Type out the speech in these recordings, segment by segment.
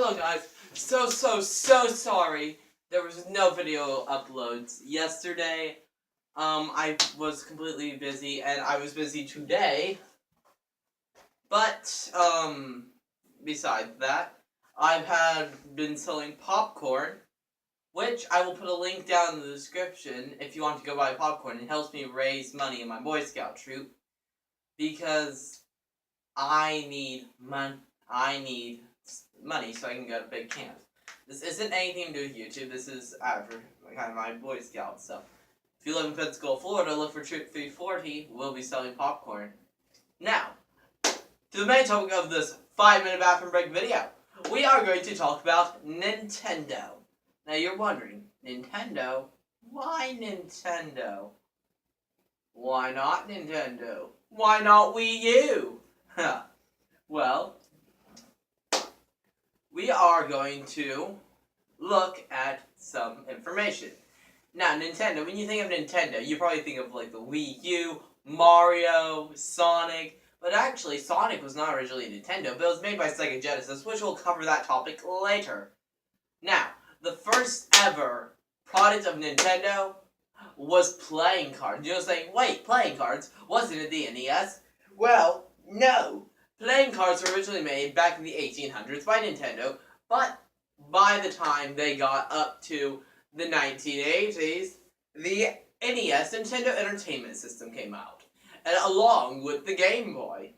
Hello guys, so sorry there was no video uploads yesterday. I was completely busy and I was busy today. But, besides that, I've been selling popcorn, which I will put a link down in the description if you want to go buy popcorn. It helps me raise money in my Boy Scout troop, because I need money so I can go to big camps. This isn't anything to do with YouTube. This is kind of my Boy Scout stuff. If you live in Pensacola, Florida, look for Troop 340. We'll be selling popcorn. Now, to the main topic of this 5-minute bathroom break video. We are going to talk about Nintendo. Now you're wondering, Nintendo? Why Nintendo? Why not Nintendo? Why not Wii U? Well, we are going to look at some information. Now, Nintendo, when you think of Nintendo, you probably think of like the Wii U, Mario, Sonic, but actually Sonic was not originally Nintendo, but it was made by Sega Genesis, which we'll cover that topic later. Now, the first ever product of Nintendo was playing cards. You're saying, wait, playing cards? Wasn't it the NES? Well, no. Playing cards were originally made back in the 1800s by Nintendo, but by the time they got up to the 1980s, the NES, Nintendo Entertainment System, came out, and along with the Game Boy.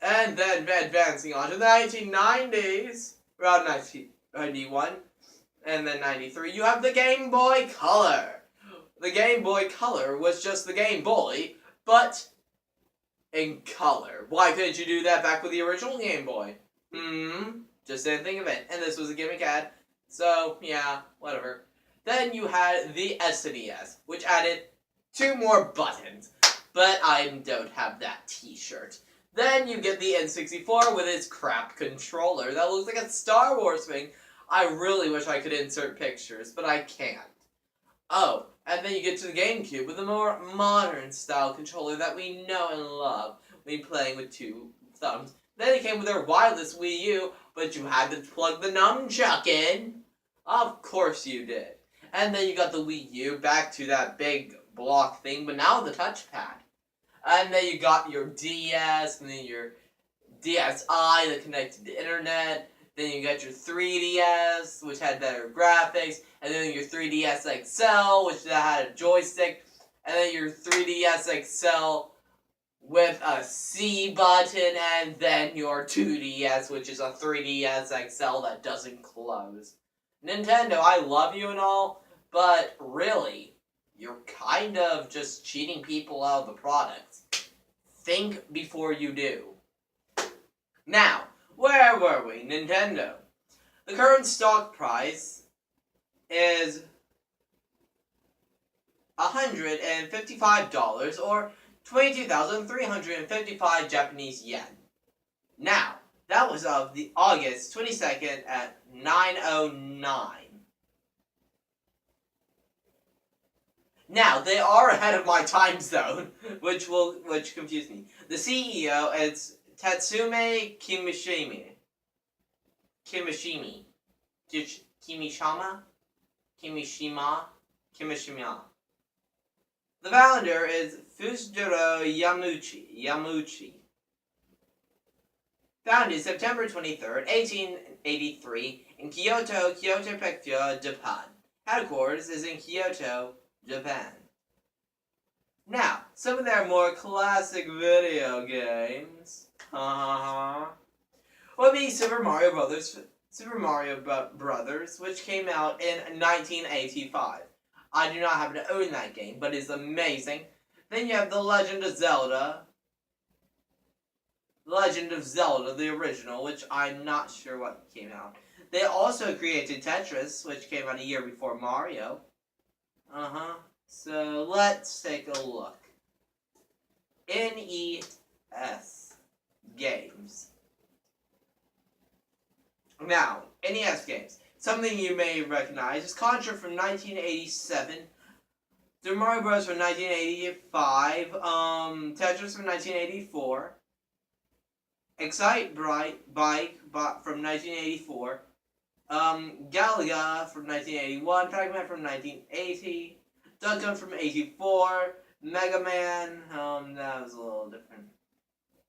And then advancing on to the 1990s, around 1991, and then 93, you have the Game Boy Color. The Game Boy Color was just the Game Boy, but in color. Why couldn't you do that back with the original Game Boy? Just didn't think of it. And this was a gimmick ad. So, yeah, whatever. Then you had the SNES, which added 2 more buttons. But I don't have that t-shirt. Then you get the N64 with its crap controller that looks like a Star Wars thing. I really wish I could insert pictures, but I can't. Oh, and then you get to the GameCube with a more modern style controller that we know and love when playing with 2 thumbs. Then it came with their wireless Wii U, but you had to plug the nunchuck in. Of course you did. And then you got the Wii U, back to that big block thing, but now the touchpad. And then you got your DS, and then your DSi that connected to the internet. Then you got your 3DS, which had better graphics, and then your 3DS XL, which had a joystick, and then your 3DS XL with a C button, and then your 2DS, which is a 3DS XL that doesn't close. Nintendo, I love you and all, but really, you're kind of just cheating people out of the products. Think before you do. Now, where were we? Nintendo. The current stock price is $155 or 22,355 Japanese yen. Now, that was of the August 22nd at 9:09. Now, they are ahead of my time zone, which confused me. The CEO is Tatsume Kimishima. The founder is Fusujiro Yamauchi. Founded September 23rd, 1883 in Kyoto, Kyoto Prefecture, Japan. Headquarters is in Kyoto, Japan. Now, some of their more classic video games would be Super Mario Brothers, which came out in 1985. I do not happen to own that game, but it's amazing. Then you have The Legend of Zelda. Legend of Zelda, the original, which I'm not sure what came out. They also created Tetris, which came out a year before Mario. So, let's take a look. NES games. Now, NES games. Something you may recognize is Contra from 1987, Super Mario Bros. From 1985, Tetris from 1984, Excite Bike from 1984, Galaga from 1981, Pac-Man from 1980, Duck Hunt from 84, Mega Man, that was a little different.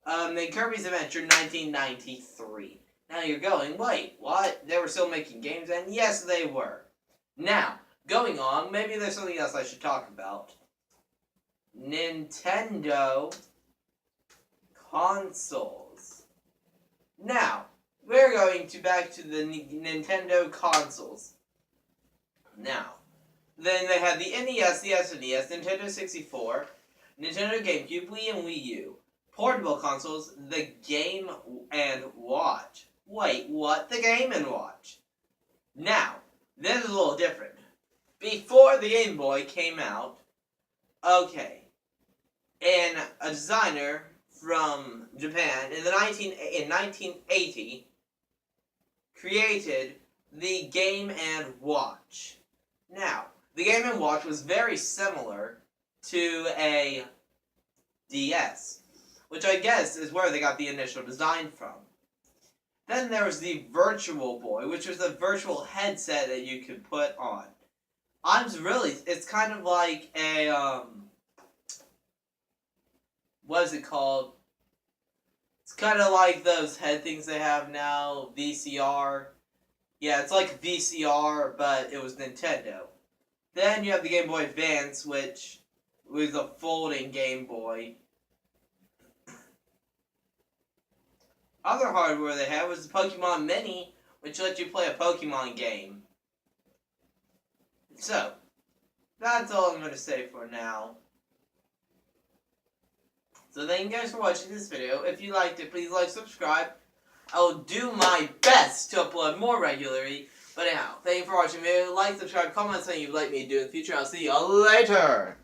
Then Kirby's Adventure 1993. Now you're going, wait, what? They were still making games then? Yes, they were. Now, going on, maybe there's something else I should talk about. Nintendo consoles. Now, we're going back to the Nintendo consoles. Now, then they had the NES, the SNES, Nintendo 64, Nintendo GameCube, Wii, and Wii U. Portable consoles, the Game & Watch. Wait, what? The Game & Watch. Now, this is a little different. Before the Game Boy came out, okay, and a designer from Japan in 1980 created the Game & Watch. Now, the Game & Watch was very similar to a DS, which I guess is where they got the initial design from. Then there was the Virtual Boy, which was a virtual headset that you could put on. It's kind of like a, what is it called? It's kind of like those head things they have now, VCR. Yeah, it's like VCR, but it was Nintendo. Then you have the Game Boy Advance, which was a folding Game Boy. Other hardware they had was the Pokemon Mini, which let you play a Pokemon game. So, that's all I'm going to say for now. So thank you guys for watching this video. If you liked it, please like, subscribe. I will do my best to upload more regularly. But anyhow, thank you for watching the video. Like, subscribe, comment something you'd like me to do in the future. I'll see you all later.